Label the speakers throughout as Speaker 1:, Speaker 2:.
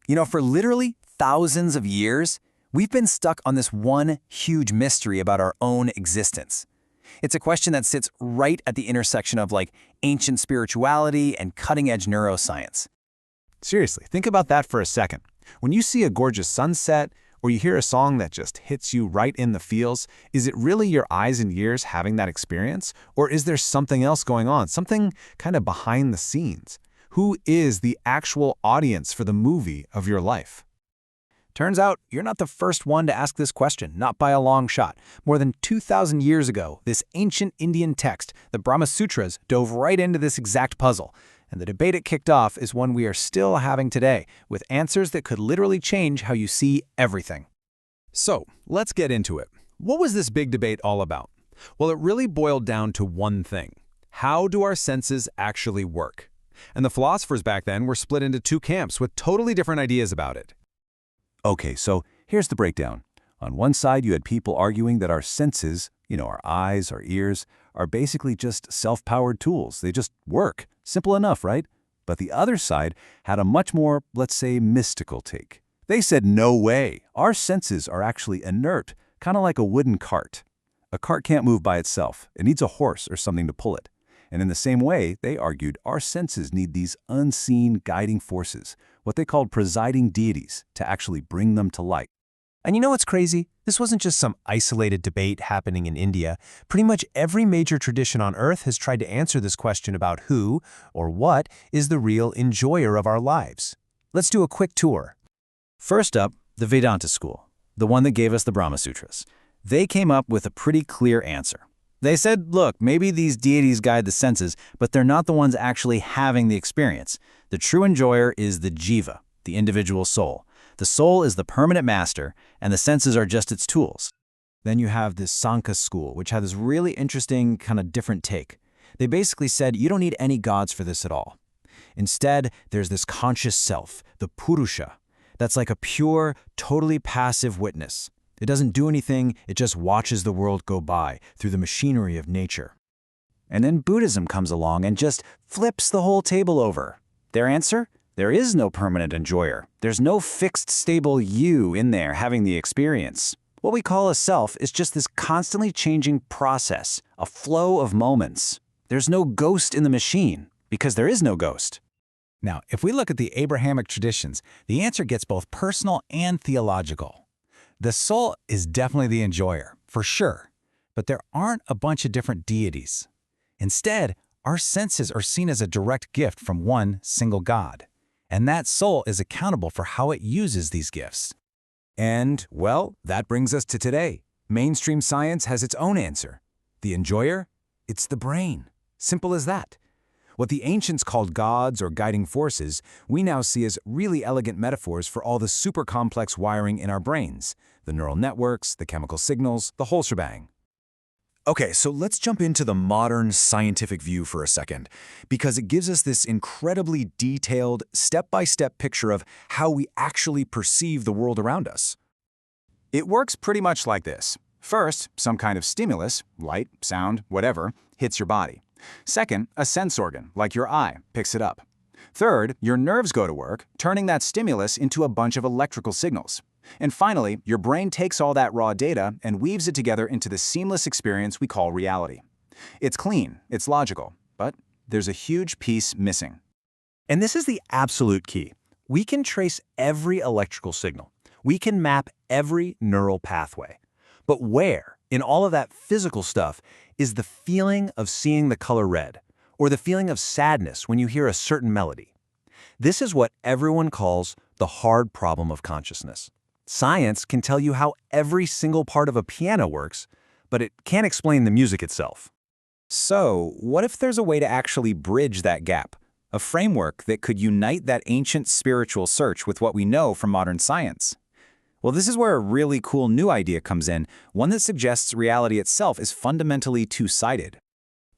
Speaker 1: For literally thousands of years, we've been stuck on this one huge mystery about our own existence. It's a question that sits right at the intersection of ancient spirituality and cutting-edge neuroscience.
Speaker 2: Seriously, think about that for a second. When you see a gorgeous sunset, or you hear a song that just hits you right in the feels, is it really your eyes and ears having that experience? Or is there something else going on, something kind of behind the scenes? Who is the actual audience for the movie of your life?
Speaker 1: Turns out, you're not the first one to ask this question, not by a long shot. More than 2,000 years ago, this ancient Indian text, the Brahma Sūtras, dove right into this exact puzzle. And the debate it kicked off is one we are still having today, with answers that could literally change how you see everything.
Speaker 2: So, let's get into it. What was this big debate all about? Well, it really boiled down to one thing. How do our senses actually work? And the philosophers back then were split into two camps with totally different ideas about it.
Speaker 3: Okay, so here's the breakdown. On one side, you had people arguing that our senses, our eyes, our ears, are basically just self-powered tools. They just work. Simple enough, right? But the other side had a much more, let's say, mystical take. They said, no way. Our senses are actually inert, kind of like a wooden cart. A cart can't move by itself. It needs a horse or something to pull it. And in the same way, they argued our senses need these unseen guiding forces, what they called presiding deities, to actually bring them to light.
Speaker 4: And you know what's crazy? This wasn't just some isolated debate happening in India. Pretty much every major tradition on Earth has tried to answer this question about who, or what, is the real enjoyer of our lives. Let's do a quick tour.
Speaker 1: First up, the Vedanta school, the one that gave us the Brahma Sūtras. They came up with a pretty clear answer. They said, look, maybe these deities guide the senses, but they're not the ones actually having the experience. The true enjoyer is the jīva, the individual soul. The soul is the permanent master, and the senses are just its tools. Then you have this Sāṅkhya school, which had this really interesting, kind of different take. They basically said, you don't need any gods for this at all. Instead, there's this conscious self, the puruṣa, that's like a pure, totally passive witness. It doesn't do anything, it just watches the world go by through the machinery of nature. And then Buddhism comes along and just flips the whole table over. Their answer? There is no permanent enjoyer. There's no fixed, stable you in there having the experience. What we call a self is just this constantly changing process, a flow of moments. There's no ghost in the machine, because there is no ghost.
Speaker 2: Now, if we look at the Abrahamic traditions, the answer gets both personal and theological. The soul is definitely the enjoyer, for sure, but there aren't a bunch of different deities. Instead, our senses are seen as a direct gift from one single God. And that soul is accountable for how it uses these gifts.
Speaker 3: And, well, that brings us to today. Mainstream science has its own answer. The enjoyer? It's the brain. Simple as that. What the ancients called gods or guiding forces, we now see as really elegant metaphors for all the super complex wiring in our brains. The neural networks, the chemical signals, the whole shebang. Okay, so let's jump into the modern scientific view for a second, because it gives us this incredibly detailed, step-by-step picture of how we actually perceive the world around us. It works pretty much like this. First, some kind of stimulus, light, sound, whatever, hits your body. Second, a sense organ, like your eye, picks it up. Third, your nerves go to work, turning that stimulus into a bunch of electrical signals. And finally, your brain takes all that raw data and weaves it together into the seamless experience we call reality. It's clean, it's logical, but there's a huge piece missing.
Speaker 4: And this is the absolute key. We can trace every electrical signal. We can map every neural pathway. But where, in all of that physical stuff, is the feeling of seeing the color red, or the feeling of sadness when you hear a certain melody? This is what everyone calls the hard problem of consciousness. Science can tell you how every single part of a piano works, but it can't explain the music itself.
Speaker 1: So, what if there's a way to actually bridge that gap? A framework that could unite that ancient spiritual search with what we know from modern science? Well, this is where a really cool new idea comes in, one that suggests reality itself is fundamentally two-sided.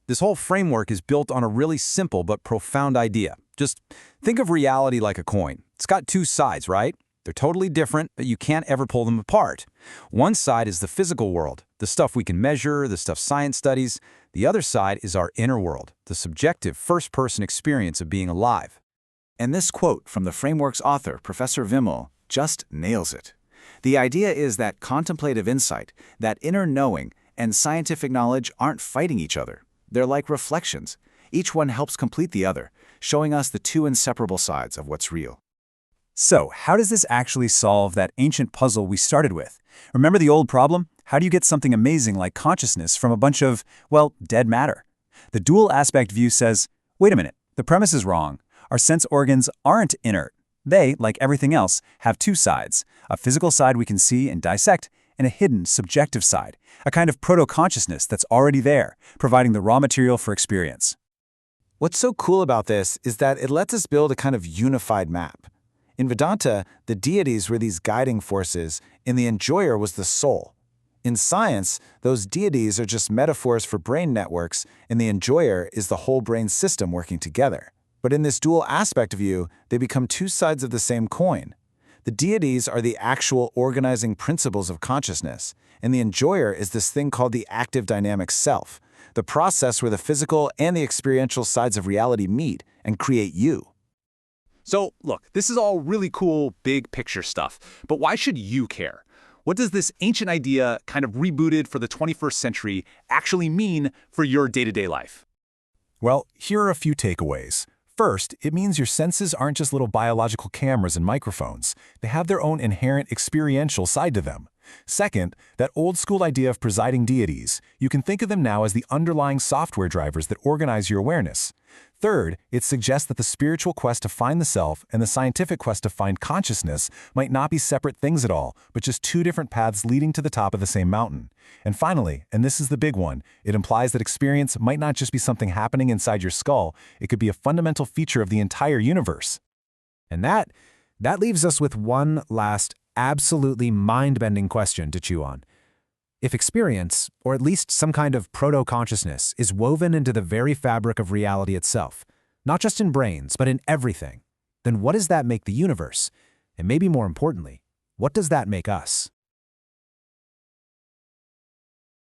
Speaker 2: This whole framework is built on a really simple but profound idea. Just think of reality like a coin. It's got two sides, right? They're totally different, but you can't ever pull them apart. One side is the physical world, the stuff we can measure, the stuff science studies. The other side is our inner world, the subjective first-person experience of being alive.
Speaker 1: And this quote from the framework's author, Professor Vimal, just nails it. The idea is that contemplative insight, that inner knowing, and scientific knowledge aren't fighting each other. They're like reflections. Each one helps complete the other, showing us the two inseparable sides of what's real.
Speaker 3: So, how does this actually solve that ancient puzzle we started with? Remember the old problem? How do you get something amazing like consciousness from a bunch of, well, dead matter? The dual aspect view says, wait a minute, the premise is wrong. Our sense organs aren't inert. They, like everything else, have two sides, a physical side we can see and dissect, and a hidden, subjective side, a kind of proto-consciousness that's already there, providing the raw material for experience.
Speaker 4: What's so cool about this is that it lets us build a kind of unified map. In Vedanta, the deities were these guiding forces, and the enjoyer was the soul. In science, those deities are just metaphors for brain networks, and the enjoyer is the whole brain system working together. But in this dual aspect view, they become two sides of the same coin. The deities are the actual organizing principles of consciousness, and the enjoyer is this thing called the active dynamic self, the process where the physical and the experiential sides of reality meet and create you.
Speaker 5: So, look, this is all really cool, big picture stuff, but why should you care? What does this ancient idea, kind of rebooted for the 21st century, actually mean for your day-to-day life?
Speaker 3: Well, here are a few takeaways. First, it means your senses aren't just little biological cameras and microphones. They have their own inherent experiential side to them. Second, that old-school idea of presiding deities, you can think of them now as the underlying software drivers that organize your awareness. Third, it suggests that the spiritual quest to find the self and the scientific quest to find consciousness might not be separate things at all, but just two different paths leading to the top of the same mountain. And finally, and this is the big one, it implies that experience might not just be something happening inside your skull, it could be a fundamental feature of the entire universe.
Speaker 2: And that leaves us with one last, absolutely mind-bending question to chew on. If experience, or at least some kind of proto-consciousness, is woven into the very fabric of reality itself, not just in brains, but in everything, then what does that make the universe? And maybe more importantly, what does that make us?